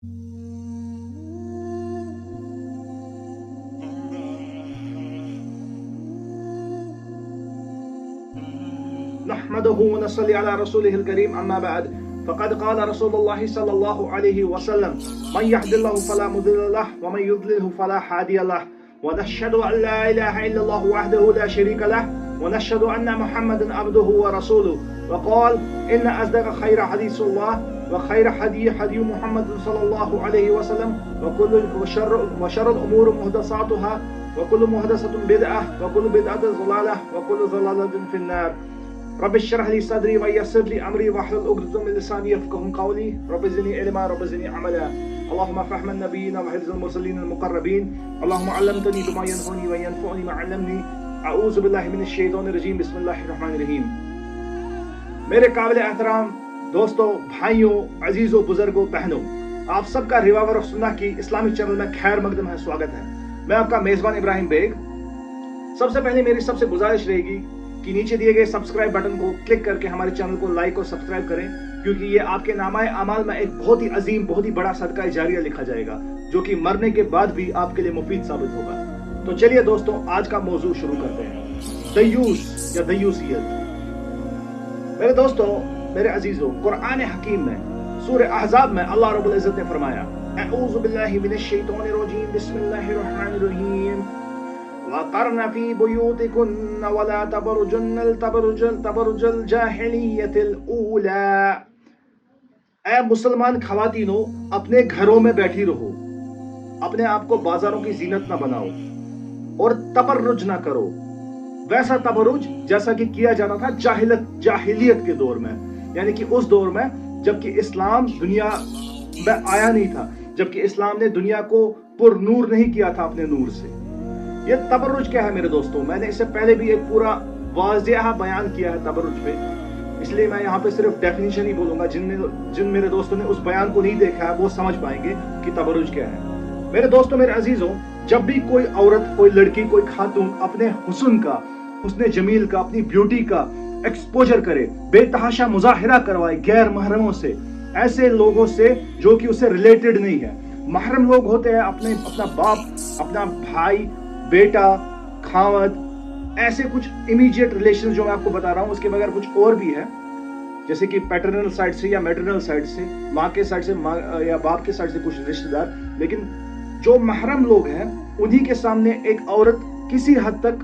نحمده ونصلي على رسوله الكريم أما بعد فقد قال رسول الله صلى الله عليه وسلم من يهد الله فلا مضل له ومن يضلله فلا هادي له ونشهد أن لا إله إلا الله وحده لا شريك له ونشهد أن محمدا عبده ورسوله وقال إن أصدق خير حديث الله وخير هدي محمد صلى الله عليه وسلم وشر الأمور محدثاتها وكل محدثة بدعة وكل بدعة ضلالة وكل ضلالة في النار. رب اشرح لي صدري ويسر لي امري واحلل عقدة من لساني يفقهوا قولي رب زدني علما رب زدني عملا. اللهم فهم النبيين وحفظ المرسلين المقربين. اللهم علمتني بما ينفعني وينفعني ما علمني. اعوذ باللہ من الشیطان الرجیم. بسم اللہ الرحمن الرحیم. میرے قابل احترام دوستوں، بھائیوں، عزیزوں، بزرگوں، بہنوں، آپ سب کا ریواور آف سنہ کی اسلامی چینل میں خیر مقدم ہے، سواگت ہے. میں آپ کا میزبان ابراہیم بیگ. سب سے پہلے میری سب سے گزارش رہے گی کہ نیچے دیے گئے سبسکرائب بٹن کو کلک کر کے ہمارے چینل کو لائک اور سبسکرائب کریں، کیونکہ یہ آپ کے نامہ اعمال میں ایک بہت ہی عظیم، بہت ہی بڑا صدقہ جاریہ لکھا جائے گا، جو کہ مرنے کے بعد بھی آپ کے لیے مفید ثابت ہوگا. تو چلیے دوستوں، آج کا موضوع شروع کرتے ہیں، دیوس یا دیوسیت. میرے دوستوں، میرے عزیزوں، قرآن حکیم میں سورہ احزاب میں اللہ رب العزت نے فرمایا اعوذ باللہ من الشیطان الرجیم بسم اللہ الرحمن الرحیم وَقَرْنَ فِي بُيُوتِكُنَّ وَلَا تَبَرُجْنَ تَبَرُجَ الْجَاهِلِيَّةِ الْأُولَى. اے مسلمان خواتینوں، اپنے گھروں میں بیٹھی رہو، اپنے آپ کو بازاروں کی زینت نہ بناؤ اور تبرج نہ کرو، ویسا تبرج جیسا کہ کیا جاتا تھا جاہلیت کے دور میں، یعنی کہ اس دور میں جبکہ اسلام دنیا میں آیا نہیں تھا، جبکہ اسلام نے دنیا کو پر نور نہیں کیا تھا اپنے نور سے. یہ تبرج کیا ہے میرے دوستوں؟ میں نے اس سے پہلے بھی ایک پورا واضح بیان کیا ہے تبرج پہ، اس لیے میں یہاں پہ صرف ڈیفینیشن ہی بولوں گا. جن میرے دوستوں نے اس بیان کو نہیں دیکھا ہے وہ سمجھ پائیں گے کہ تبرج کیا ہے. میرے دوستوں، میرے عزیزوں، جب بھی کوئی عورت، کوئی لڑکی، کوئی خاتون اپنے حسن کا، حسن جمیل کا، اپنی بیوٹی کا ایکسپوجر کرے، بے تحاشا مظاہرہ کروائے غیر محرموں سے، ایسے لوگوں سے جو کہ اسے ریلیٹڈ نہیں ہے. محرم لوگ ہوتے ہیں اپنا باپ، اپنا بھائی، بیٹا، خاوند، ایسے کچھ امیجیٹ ریلیشن جو میں آپ کو بتا رہا ہوں. اس کے بغیر کچھ اور بھی ہے، جیسے کہ پیٹرنل سائڈ سے یا میٹرنل سائڈ سے، ماں کے سائڈ سے یا باپ کے سائڈ سے کچھ رشتہ دار. لیکن جو محرم لوگ ہیں انہی کے سامنے ایک عورت کسی حد تک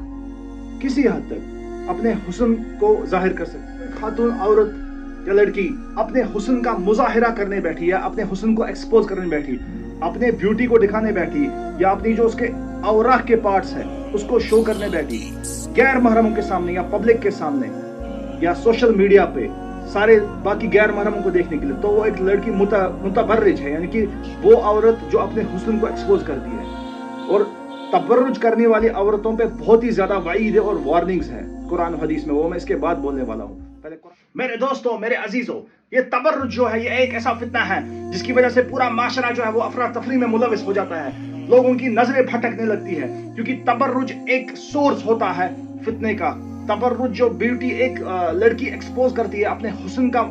اپنے حسن کو ظاہر کر سکتی ہے. خاتون، عورت یا لڑکی اپنے حسن کا مظاہرہ کرنے بیٹھی یا اپنے حسن کو ایکسپوز کرنے بیٹھی، اپنے بیوٹی کو دکھانے بیٹھی، یا اپنی جو اس کے اوراق کے پارٹس ہیں اس کو شو کرنے بیٹھی غیر محرموں کے سامنے یا پبلک کے سامنے یا سوشل میڈیا پہ سارے باقی غیر محرموں کو دیکھنے کے لیے، تو وہ ایک لڑکی متبرج ہے، یعنی کہ وہ عورت جو اپنے حسن کو ایکسپوز کرتی ہے. اور تبرج کرنے والی عورتوں پہ بہت ہی زیادہ وعید اور وارننگز ہیں قرآن و حدیث میں، وہ میں اس کے بعد بولنے والا ہوں. میرے دوستوں، میرے عزیزوں، یہ تبرج جو ہے یہ ایک ایسا فتنہ ہے جس کی وجہ سے پورا معاشرہ جو ہے وہ افراتفری میں ملوث ہو جاتا ہے، لوگوں کی نظریں بھٹکنے لگتی ہے، کیونکہ تبرج ایک سورس ہوتا ہے فتنے کا. تبرج جو بیوٹی ایک لڑکی ایکسپوز کرتی ہے، اپنے حسن کا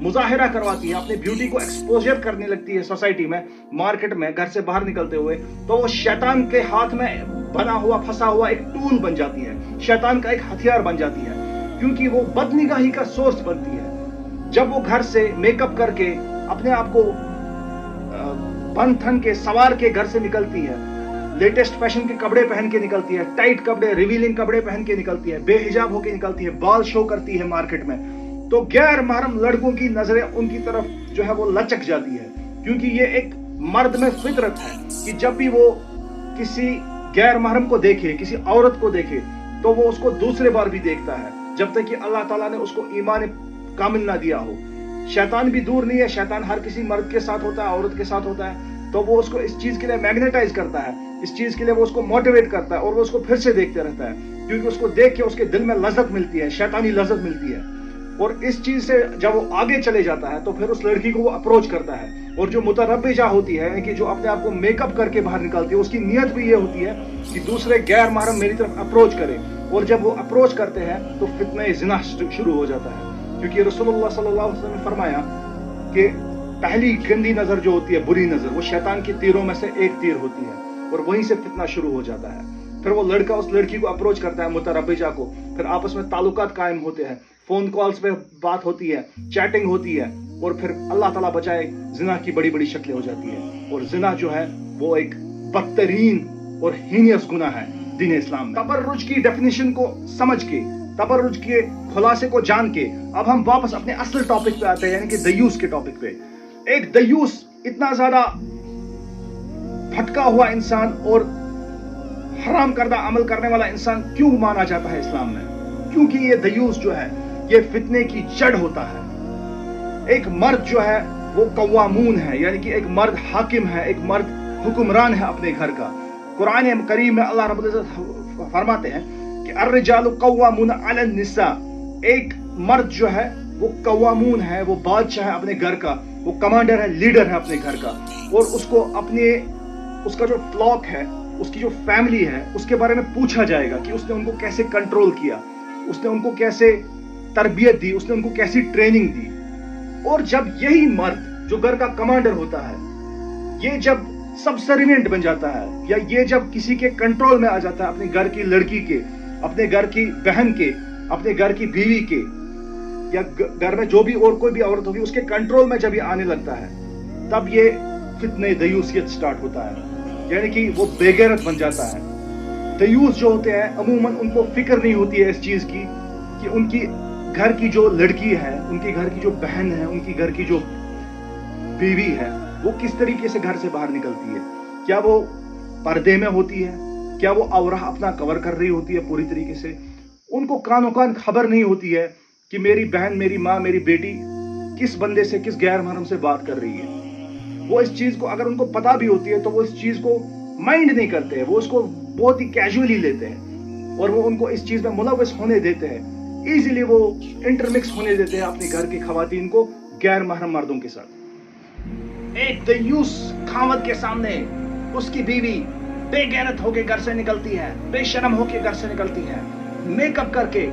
مظاہرہ کرواتی ہے، اپنے بیوٹی کو ایکسپوجر کرنے لگتی ہے سوسائٹی میں، مارکیٹ میں، گھر سے باہر نکلتے ہوئے، تو وہ شیطان کے ہاتھ میں بنا ہوا پھنسا ہوا ایک ٹول بن جاتی ہے، شیطان کا ایک ہتھیار بن جاتی ہے، کیونکہ وہ بدنگاہی کا سورس بنتی ہے. جب وہ گھر سے میک اپ کر کے اپنے آپ کو بن تھن کے سوار کے گھر سے نکلتی ہے، لیٹسٹ فیشن کے کپڑے پہن کے نکلتی ہے، ٹائٹ کپڑے، ریویلنگ کپڑے پہن کے نکلتی ہے، بے حجاب ہو کے نکلتی ہے، بال شو کرتی ہے مارکیٹ میں، تو غیر محرم لڑکوں کی نظریں ان کی طرف جو ہے وہ لچک جاتی ہے. کیونکہ یہ ایک مرد میں فطرت ہے کہ جب بھی وہ کسی غیر محرم کو دیکھے، کسی عورت کو دیکھے، تو وہ اس کو دوسرے بار بھی دیکھتا ہے جب تک کہ اللہ تعالیٰ نے اس کو ایمان کامل نہ دیا ہو. شیطان بھی دور نہیں ہے، شیطان ہر کسی مرد کے ساتھ ہوتا ہے، عورت کے ساتھ ہوتا ہے، تو وہ اس کو اس چیز کے لیے میگنیٹائز کرتا ہے، اس چیز کے لیے وہ اس کو موٹیویٹ کرتا ہے اور وہ اس کو پھر سے دیکھتے رہتا ہے، کیونکہ اس کو دیکھ کے اس کے دل میں لذت ملتی ہے، شیطانی لذت ملتی ہے. اور اس چیز سے جب وہ آگے چلے جاتا ہے تو پھر اس لڑکی کو وہ اپروچ کرتا ہے. اور جو متربجہ ہوتی ہے، یعنی کہ جو اپنے آپ کو میک اپ کر کے باہر نکالتی ہے، اس کی نیت بھی یہ ہوتی ہے کہ دوسرے غیر محرم میری طرف اپروچ کرے. اور جب وہ اپروچ کرتے ہیں تو فتنہ زنا شروع ہو جاتا ہے، کیونکہ رسول اللہ صلی اللہ علیہ وسلم نے فرمایا کہ پہلی گندی نظر جو ہوتی ہے، بری نظر، وہ شیطان کی تیروں میں سے ایک تیر ہوتی ہے اور وہیں سے فتنہ شروع ہو جاتا ہے. پھر وہ لڑکا اس لڑکی کو اپروچ کرتا ہے، متربجہ کو، پھر آپس میں تعلقات قائم ہوتے ہیں، فون کالز پہ بات ہوتی ہے، چیٹنگ ہوتی ہے، اور پھر اللہ تعالیٰ بچائے زنا کی بڑی بڑی شکلیں ہو جاتی ہیں. اور زنا جو ہے وہ ایک بدترین اور ہینیس گناہ ہے دین اسلام میں. تبرج کی ڈیفینیشن کو سمجھ کے، تبرج کے خلاصے کو جان کے، اب ہم واپس اپنے اصل ٹاپک پہ آتے ہیں، یعنی کہ دیوس کے ٹاپک پہ. ایک دیوس اتنا زیادہ بھٹکا ہوا انسان اور حرام کردہ عمل کرنے والا انسان کیوں مانا جاتا ہے اسلام میں؟ کیونکہ یہ دیوس جو ہے یہ فتنے کی جڑ ہوتا ہے. ایک مرد جو ہے وہ قوامون ہے، یعنی کہ ایک مرد حاکم ہے، ایک مرد حکمران ہے اپنے گھر کا. قرآن کریم میں اللہ رب العزت فرماتے ہیں کہ الرجال قوامون علی النساء. ایک مرد جو ہے وہ قوامون ہے، وہ بادشاہ ہے اپنے گھر کا، وہ کمانڈر ہے، لیڈر ہے اپنے گھر کا، اور اس کو اس کا جو فلاک ہے، اس کی جو فیملی ہے، اس کے بارے میں پوچھا جائے گا کہ اس نے ان کو کیسے کنٹرول کیا، اس نے ان کو کیسے تربیت دی، اس نے ان کو کیسی ٹریننگ دی. اور جب یہی مرد جو گھر کا کمانڈر ہوتا ہے، یہ جب سب سرونٹ بن جاتا ہے، یا یہ جب کسی کے کنٹرول میں آ جاتا ہے، اپنے گھر کی لڑکی کے، اپنے گھر کی بہن کے، اپنے گھر کی بیوی کے، یا گھر میں جو بھی اور کوئی بھی عورت ہوگی اس کے کنٹرول میں جب یہ آنے لگتا ہے، تب یہ فتنہ دیوسیت سٹارٹ ہوتا ہے، یعنی کہ وہ بے غیرت بن جاتا ہے. دیوس جو ہوتے ہیں عموماً ان کو فکر نہیں ہوتی ہے اس چیز کی کہ ان کی گھر کی جو لڑکی ہے، ان کے گھر کی جو بہن ہے، ان کی گھر کی جو بیوی ہے، وہ کس طریقے سے گھر سے باہر نکلتی ہے. کیا وہ پردے میں ہوتی ہے؟ کیا وہ عورہ اپنا کور کر رہی ہوتی ہے پوری طریقے سے؟ ان کو کانوں کان خبر نہیں ہوتی ہے کہ میری بہن، میری ماں، میری بیٹی کس بندے سے، کس غیر محرم سے بات کر رہی ہے. وہ اس چیز کو اگر ان کو پتا بھی ہوتی ہے تو وہ اس چیز کو مائنڈ نہیں کرتے ہیں، وہ اس کو بہت ہی کیجولی لیتے ہیں، اور وہ ان کو اس چیز میں ملوث ہونے دیتے ہیں. ایزیلی وہ انٹرمکس ہونے دیتے ہیں اپنی گھر کی خواتین کو غیر محرم مردوں کے ساتھ. ایک دیوس خاوند کے سامنے اس کی بیوی بے غیرت ہو کے گھر سے نکلتی ہے، بے شرم ہو کے گھر سے نکلتی ہے، میک اپ کر کے،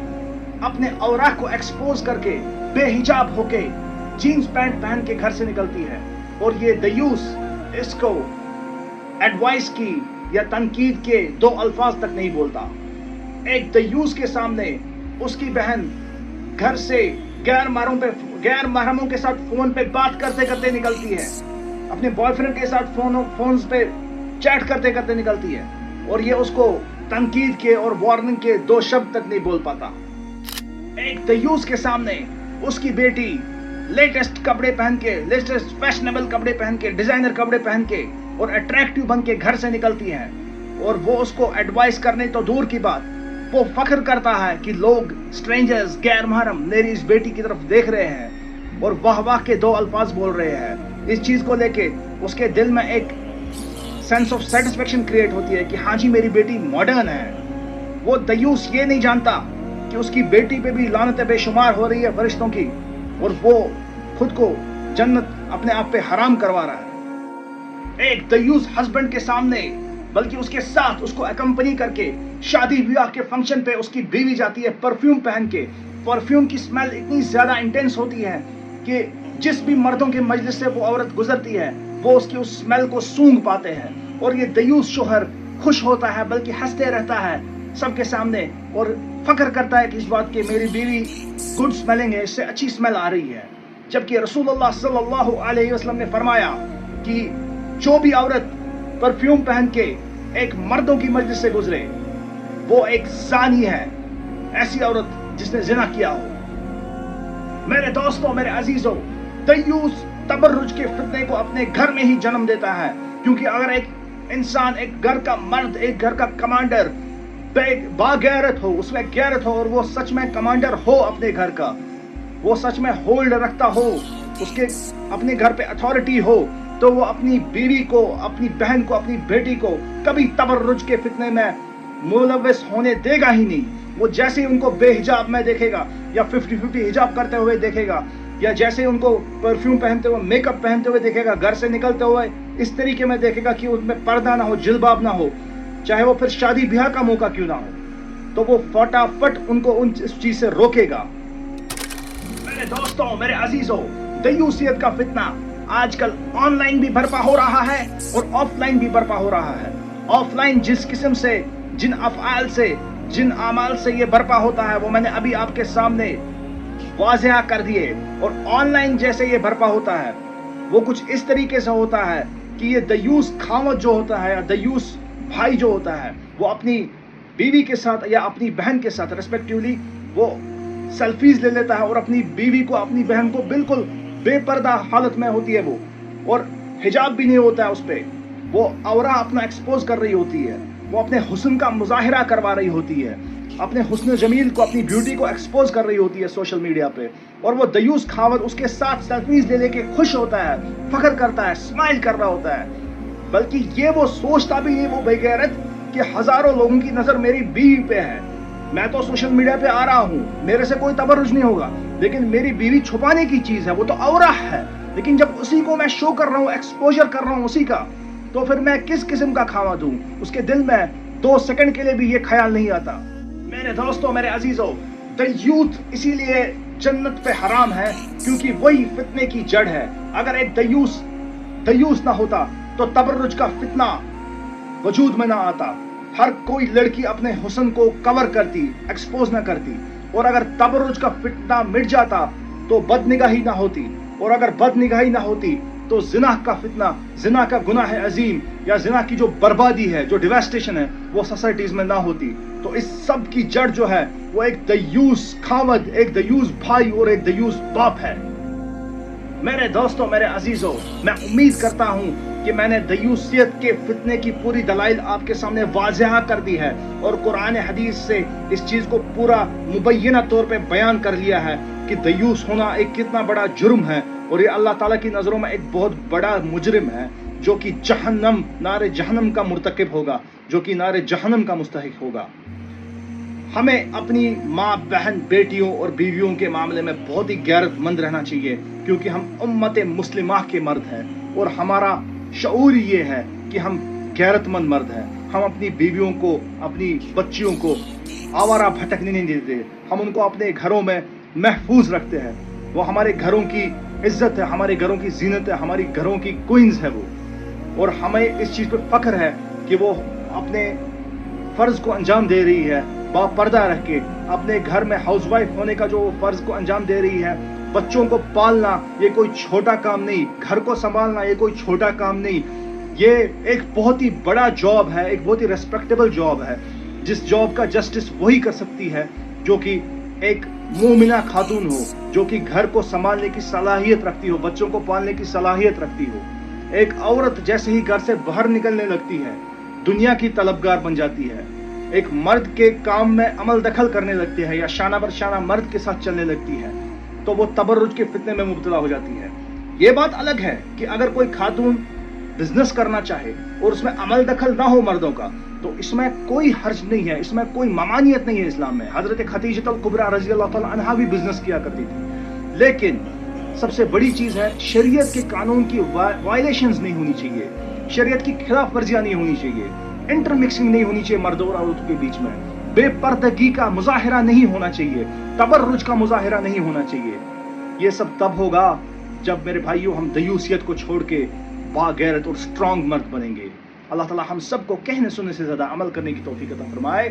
اپنے اوراق کو ایکسپوز کر کے، بے حجاب ہو کے، جینز پینٹ پہن کے گھر سے نکلتی ہے. اور یہ دیوس اس کو ایڈوائس کی یا تنقید کے دو الفاظ تک نہیں بولتا. ایک دیوس کے سامنے اس کی بہن گھر سے غیر محرموں کے ساتھ فون پہ بات کرتے کرتے نکلتی ہے، اپنے بوائے فرینڈ کے ساتھ فونز پہ چیٹ کرتے کرتے نکلتی ہے، اور یہ اس کو تنقید کے اور وارننگ کے دو شبد تک نہیں بول پاتا. ایک دیوس کے سامنے اس کی بیٹی لیٹسٹ کپڑے پہن کے، لیٹسٹ فیشنیبل کپڑے پہن کے، ڈیزائنر کپڑے پہن کے اور اٹریکٹیو بن کے گھر سے نکلتی ہے، اور وہ اس کو ایڈوائس کرنے تو دور کی بات، وہ فخر کرتا ہے کہ لوگ اسٹرینجرز، غیر محرم میری اس بیٹی کی طرف دیکھ رہے ہیں اور واہ واہ کے دو الفاظ بول رہے ہیں. اس چیز کو لے کے اس کے دل میں ایک سینس آف سیٹسفیکشن کریٹ ہوتی ہے کہ ہاں جی میری بیٹی ماڈرن ہے. وہ دیوس یہ نہیں جانتا کہ اس کی بیٹی پہ بھی لعنت بے شمار ہو رہی ہے فرشتوں کی، اور وہ خود کو جنت اپنے آپ پہ حرام کروا رہا ہے. ایک دیوس ہسبینڈ کے سامنے، بلکہ اس کے ساتھ اس کو اکمپنی کر کے شادی بیاہ کے فنکشن پہ اس کی بیوی جاتی ہے پرفیوم پہن کے. پرفیوم کی سمیل اتنی زیادہ انٹینس ہوتی ہے کہ جس بھی مردوں کے مجلس سے وہ عورت گزرتی ہے وہ اس کی اس سمیل کو سونگھ پاتے ہیں، اور یہ دیوس شوہر خوش ہوتا ہے، بلکہ ہنستے رہتا ہے سب کے سامنے اور فخر کرتا ہے کہ اس بات کہ میری بیوی گڈ سمیلنگ ہے، اس سے اچھی سمیل آ رہی ہے. جبکہ رسول اللہ صلی اللہ علیہ وسلم نے فرمایا کہ جو بھی عورت پرفیوم پہن کے ایک مردوں کی مجلس سے گزرے وہ ایک زانی ہے، ایسی عورت جس نے زنا کیا ہو. میرے دوستوں، میرے عزیزوں، دیوس تبرج کے فتنے کو اپنے گھر میں ہی جنم دیتا ہے، کیونکہ اگر ایک انسان، ایک گھر کا مرد، ایک گھر کا کمانڈر باغیرت ہو، اس میں غیرت ہو، اور وہ سچ میں کمانڈر ہو اپنے گھر کا، وہ سچ میں ہولڈ رکھتا ہو، اس کے اپنے گھر پہ اتھارٹی ہو، تو وہ اپنی بیوی کو، اپنی بہن کو، اپنی بیٹی کو کبھی تبرج کے فتنے میں ملوث ہونے دے گا ہی نہیں. وہ جیسے ان کو بے حجاب میں دیکھے گا یا 50-50 حجاب کرتے ہوئے دیکھے گا، یا جیسے ان کو پرفیوم پہنتے ہوئے، میک اپ پہنتے ہوئے دیکھے گا، گھر سے نکلتے ہوئے اس طریقے میں دیکھے گا کہ ان میں پردہ نہ ہو، جلباب نہ ہو، چاہے وہ پھر شادی بیاہ کا موقع کیوں نہ ہو، تو وہ فٹافٹ ان کو اس چیز سے روکے گا. میرے دوستوں، میرے عزیزوں، دیوسیت کا فتنہ آج کل آن لائن بھی برپا ہو رہا ہے اور آف لائن بھی برپا ہو رہا ہے. آف لائن جس قسم سے، جن افعال سے، جن اعمال سے یہ برپا ہوتا ہے وہ میں نے ابھی آپ کے سامنے واضح کر دیے. اور آن لائن جیسے یہ برپا ہوتا ہے وہ کچھ اس طریقے سے ہوتا ہے کہ یہ دیوس خاوند جو ہوتا ہے یا دیوس بھائی جو ہوتا ہے وہ اپنی بیوی کے ساتھ یا اپنی بہن کے ساتھ ریسپیکٹیولی وہ سیلفیز لے لیتا ہے اور اپنی بیوی کو، اپنی بہن کو بالکل بے پردہ حالت میں ہوتی ہے وہ، اور حجاب بھی نہیں ہوتا ہے اس پہ، وہ عورہ اپنا ایکسپوز کر رہی ہوتی ہے، وہ اپنے حسن کا مظاہرہ کروا رہی ہوتی ہے، اپنے حسن جمیل کو، اپنی بیوٹی کو ایکسپوز کر رہی ہوتی ہے سوشل میڈیا پہ، اور وہ دیوس خاوند اس کے ساتھ سیلفیز لے کے خوش ہوتا ہے، فخر کرتا ہے، اسمائل کر رہا ہوتا ہے. بلکہ یہ وہ سوچتا بھی نہیں وہ بے غیرت کہ ہزاروں لوگوں کی نظر میری بیوی پہ ہے، میں تو سوشل میڈیا پہ آ رہا ہوں، میرے سے کوئی تبرج نہیں ہوگا، لیکن میری بیوی چھپانے کی چیز ہے، وہ تو عورہ ہے. لیکن جب اسی کو میں شو کر رہا ہوں، ایکسپوجر کر رہا ہوں اسی کا، تو پھر میں کس قسم کا خاوند ہوں؟ اس کے دل میں 2 سیکنڈ کے لیے بھی یہ خیال نہیں آتا. میرے دوستوں، میرے عزیزوں، دیوث اسی لیے جنت پہ حرام ہے کیونکہ وہی فتنے کی جڑ ہے. اگر ایک دیوث نہ ہوتا تو تبرج کا فتنہ وجود میں نہ آتا. ہر کوئی لڑکی اپنے حسن کو کور کرتی، ایکسپوز نہ کرتی. اور اگر تبرج کا فتنہ مٹ جاتا تو بد نگاہی نہ ہوتی، اور اگر بد نگاہی نہ ہوتی تو زنا کا فتنہ، زنا کا گناہ عظیم یا زنا کی جو بربادی ہے، جو ڈیواسٹیشن ہے، وہ سوسائٹیز میں نہ ہوتی. تو اس سب کی جڑ جو ہے وہ ایک دیوس خاوند، ایک دیوس بھائی اور ایک دیوس باپ ہے. میرے دوستوں، میرے عزیزوں، میں امید کرتا ہوں کہ میں نے دیوسیت کے فتنے کی پوری دلائل آپ کے سامنے واضح کر دی ہے، اور قرآن حدیث سے اس چیز کو پورا مبینہ طور پہ بیان کر لیا ہے کہ دیوس ہونا ایک کتنا بڑا جرم ہے، اور یہ اللہ تعالیٰ کی نظروں میں ایک بہت بڑا مجرم ہے جو کہ جہنم، نار جہنم کا مرتکب ہوگا، جو کہ نار جہنم کا مستحق ہوگا. ہمیں اپنی ماں، بہن، بیٹیوں اور بیویوں کے معاملے میں بہت ہی غیرت مند رہنا چاہیے، کیونکہ ہم امت مسلمہ کے مرد ہیں اور ہمارا شعور یہ ہے کہ ہم غیرت مند مرد ہیں. ہم اپنی بیویوں کو، اپنی بچیوں کو آوارہ بھٹکنے نہیں دیتے، ہم ان کو اپنے گھروں میں محفوظ رکھتے ہیں. وہ ہمارے گھروں کی عزت ہے، ہمارے گھروں کی زینت ہے، ہماری گھروں کی کوئنز ہے وہ، اور ہمیں اس چیز پہ فخر ہے کہ وہ اپنے فرض کو انجام دے رہی ہے، با پردہ رہ کے اپنے گھر میں ہاؤس وائف ہونے کا جو فرض کو انجام دے رہی ہے. بچوں کو پالنا یہ کوئی چھوٹا کام نہیں، گھر کو سنبھالنا یہ کوئی چھوٹا کام نہیں، یہ ایک بہت ہی بڑا جاب ہے، ایک بہت ہی ریسپیکٹیبل جاب ہے، جس جاب کا جسٹس وہی کر سکتی ہے جو کہ ایک مومنہ خاتون ہو، جو کہ گھر کو سنبھالنے کی صلاحیت رکھتی ہو، بچوں کو پالنے کی صلاحیت رکھتی ہو. ایک عورت جیسے ہی گھر سے باہر نکلنے لگتی ہے دنیا کی طلبگار بن جاتی ہے، ایک مرد کے کام میں عمل دخل کرنے لگتی ہے یا شانہ بر شانہ مرد کے ساتھ چلنے لگتی ہے تو وہ تبرج کے فتنے میں مبتلا ہو جاتی ہے. یہ بات الگ ہے کہ اگر کوئی خاتون بزنس کرنا چاہے اور اس میں عمل دخل نہ ہو مردوں کا تو اس میں کوئی حرج نہیں ہے، اس میں کوئی ممانعت نہیں ہے اسلام میں. حضرت خدیجہ الکبریٰ رضی اللہ تعالی عنہا بھی بزنس کیا کرتی تھی، لیکن سب سے بڑی چیز ہے شریعت کے قانون کی وائلیشنز نہیں ہونی چاہیے، شریعت کی خلاف ورزیاں نہیں ہونی چاہیے، انٹر مکسنگ نہیں ہونی چاہیے مردوں اور عورتوں کے بیچ میں، بے پردگی کا مظاہرہ نہیں ہونا چاہیے، تبرج کا مظاہرہ نہیں ہونا چاہیے. یہ سب تب ہوگا جب میرے بھائیوں ہم دیوسیت کو چھوڑ کے باغیرت اور اسٹرانگ مرد بنیں گے. اللہ تعالیٰ ہم سب کو کہنے سننے سے زیادہ عمل کرنے کی توفیق عطا فرمائے.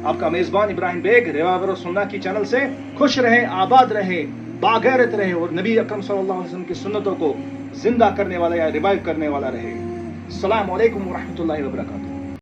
آپ کا میزبان ابراہیم بیگ ریوائور سننا کی چینل سے خوش رہے، آباد رہے، باغیرت رہے اور نبی اکرم صلی اللہ علیہ وسلم کی سنتوں کو زندہ کرنے والا یا ریوائیو کرنے والا رہے. السلام علیکم ورحمۃ اللہ وبرکاتہ.